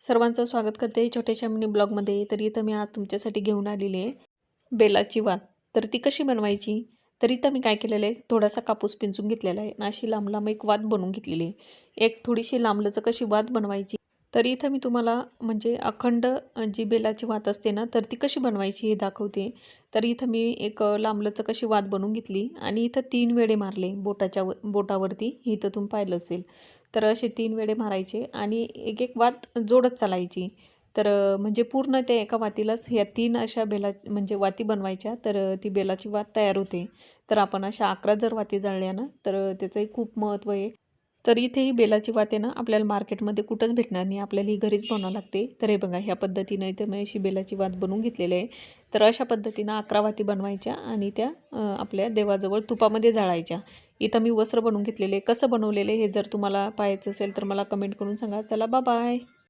सर्वांचं स्वागत करते छोट्याशा मिनी ब्लॉगमध्ये. तर इथं मी आज तुमच्यासाठी घेऊन आलेली आहे बेलाची वात. तर ती कशी बनवायची? तर इथं मी काय केलेलं आहे, थोडासा कापूस पिंजून घेतलेला आहे आणि अशी लांब लांब एक वात बनवून घेतलेली आहे. एक थोडीशी लांबलचक कशी वात बनवायची. तर इथं मी तुम्हाला म्हणजे अखंड जी बेलाची वात असते ना, तर ती कशी बनवायची हे दाखवते. तर इथं मी एक लांबलचक अशी वात बनवून घेतली आणि इथं 3 वेढे मारले बोटावरती. इथं तुम्ही पाहिलं असेल. तर असे 3 वेढे मारायचे आणि एक एक वात जोडत चालायची. तर म्हणजे पूर्ण त्या एका वातीलाच ह्या 3 अशा म्हणजे वाती बनवायच्या. तर ती बेलाची वात तयार होते. तर आपण अशा 11 जर वाती जाळल्या ना, तर त्याचंही खूप महत्त्व आहे. तर इथे ही बेलाची वात आहे ना, आपल्याला मार्केटमध्ये कुठंच भेटणार नाही. आपल्याला ही घरीच बनावं लागते. तर हे बघा, ह्या पद्धतीनं इथे मी अशी बेलाची वात बनवून घेतलेली आहे. तर अशा पद्धतीनं 11 वाती बनवायच्या आणि त्या आपल्या देवाजवळ तुपामध्ये जाळायच्या. इथं मी वस्त्र बनवून घेतलेले. कसं बनवलेले हे जर तुम्हाला पाहायचं असेल तर मला कमेंट करून सांगा. चला बाय.